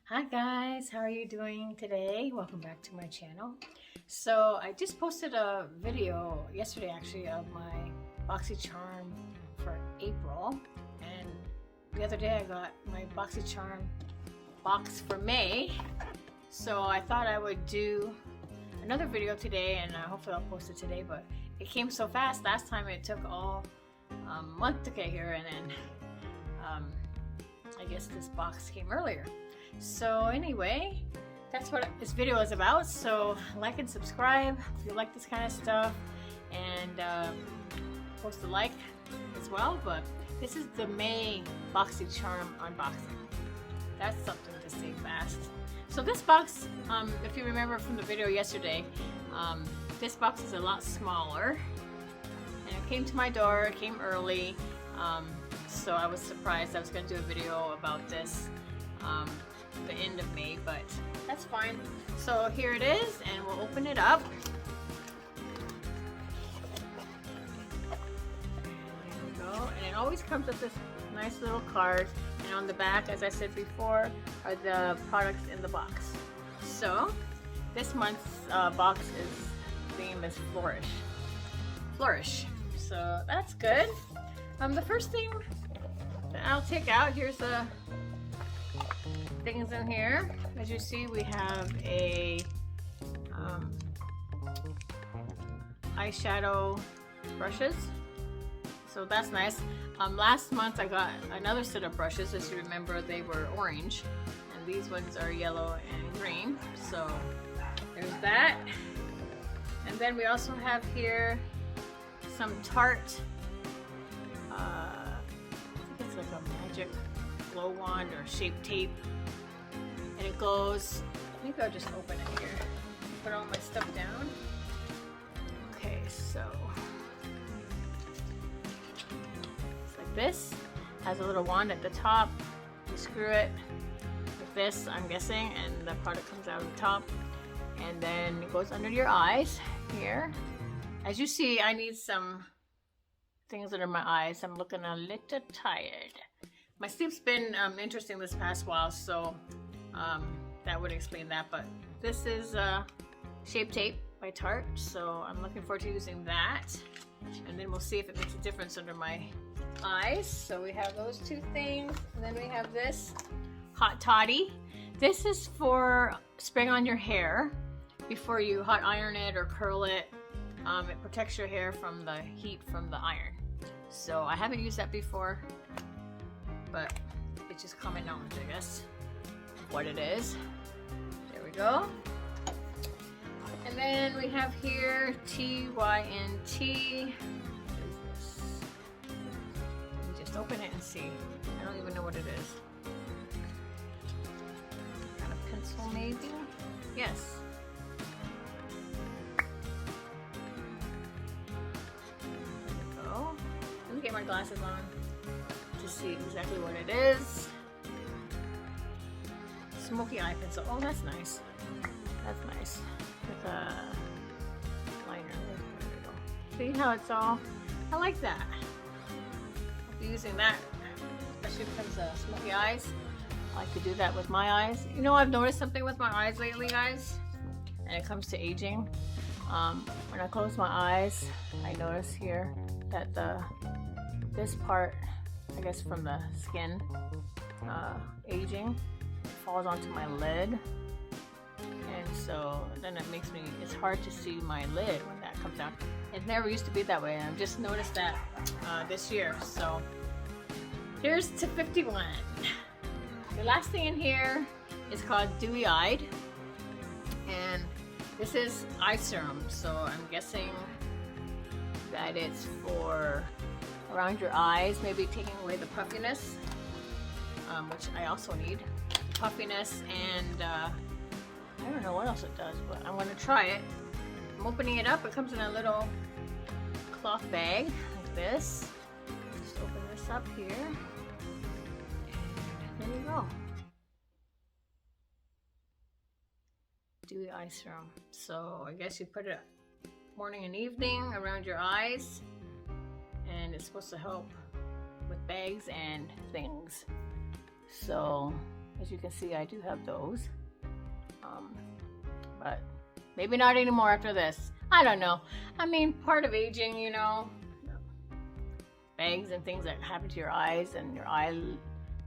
Hi guys, how are you doing today? Welcome back to my channel. So I just posted a video yesterday actually of my BoxyCharm for April, and the other day I got my BoxyCharm box for May. So I thought I would do another video today, and hopefully I'll post it today, but it came so fast. Last time it took all month to get here, and then I guess this box came earlier. So anyway, that's what this video is about. So like and subscribe if you like this kind of stuff, and post a like as well. But this is the May BoxyCharm unboxing. That's something to say fast. So this box, if you remember from the video yesterday, this box is a lot smaller, and it came to my door. It came early, so I was surprised. I was going to do a video about this the end of May, but that's fine. So here it is, and we'll open it up. There we go. And it always comes with this nice little card, and on the back, as I said before, are the products in the box. So this month's box is theme is flourish. So that's good. The first thing that I'll take out, here's the things in here. As you see, we have a eyeshadow brushes, so that's nice. Last month I got another set of brushes. As you remember, they were orange, and these ones are yellow and green. So there's that. And then we also have here some Tarte, I think it's like a magic glow wand or shape tape. And it goes, maybe I'll just open it here, put all my stuff down. Okay, so it's like this. Has a little wand at the top. You screw it with this, I'm guessing, and the product comes out of the top. And then it goes under your eyes here. As you see, I need some things under my eyes. I'm looking a little tired. My sleep's been interesting this past while, so that would explain that. But this is Shape Tape by Tarte, so I'm looking forward to using that. And then we'll see if it makes a difference under my eyes. So we have those two things, and then we have this Hot Toddy. This is for spraying on your hair before you hot iron it or curl it. It protects your hair from the heat from the iron. So I haven't used that before, but it's just common knowledge, I guess, what it is. There we go. And then we have here TYNT. What is this? Let me just open it and see. I don't even know what it is. Got a pencil maybe? Yes. There we go. Let me get my glasses on to see exactly what it is. Smoky eye pencil. Oh, that's nice. That's nice. With a liner. There we go. See how it's all? I like that. I'll be using that, especially because of smoky eyes. I like to do that with my eyes. You know, I've noticed something with my eyes lately, guys, and it comes to aging. When I close my eyes, I notice here that this part, I guess from the skin, aging, falls onto my lid, and so then it makes me, it's hard to see my lid when that comes out. It never used to be that way, and I've just noticed that this year. So here's to 51. The last thing in here is called Dewy Eyed, and this is eye serum, so I'm guessing that it's for around your eyes, maybe taking away the puffiness, which I also need. Puffiness, and I don't know what else it does, but I'm going to try it. I'm opening it up. It comes in a little cloth bag like this. Just open this up here, and there you go. Dewy eye serum. So I guess you put it morning and evening around your eyes, and it's supposed to help with bags and things. So As you can see, I do have those. But maybe not anymore after this. I don't know. I mean, part of aging, you know, bags and things that happen to your eyes and your eye,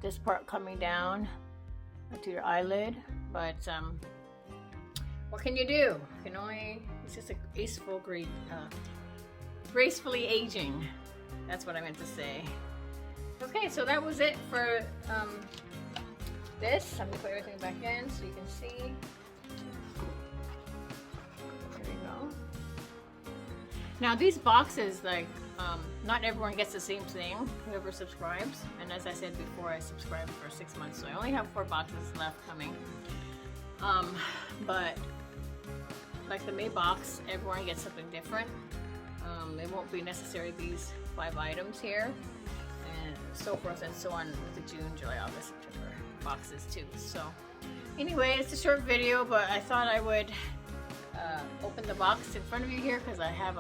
this part coming down to your eyelid. But what can you do? You can only, it's just a gracefully aging. That's what I meant to say. Okay, so that was it for this. I'm gonna put everything back in so you can see. There we go. Now these boxes, like, not everyone gets the same thing, whoever subscribes. And as I said before, I subscribed for 6 months, so I only have 4 boxes left coming. But like the May box, everyone gets something different. It won't be necessarily these 5 items here, and so forth and so on with the June, July, August, September boxes too. So anyway, it's a short video, but I thought I would open the box in front of you here because I'm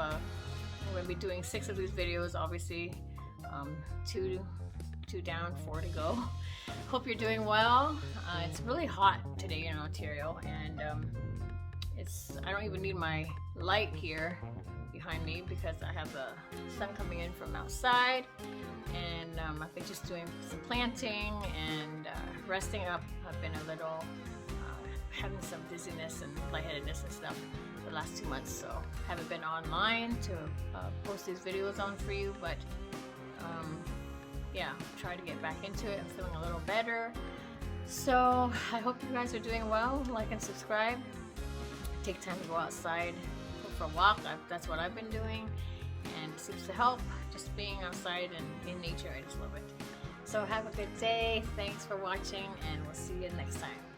going to be doing 6 of these videos, obviously. 2 down, 4 to go. Hope you're doing well. It's really hot today in Ontario, and I don't even need my light here behind me because I have the sun coming in from outside, and I've been just doing some planting and resting up. I've been a little having some dizziness and lightheadedness and stuff the last 2 months, so haven't been online to post these videos on for you, but yeah, try to get back into it. I'm feeling a little better, so I hope you guys are doing well. Like and subscribe. Take time to go outside, go for a walk. That's what I've been doing, and it seems to help. Just being outside and in nature, I just love it. So have a good day. Thanks for watching, and we'll see you next time.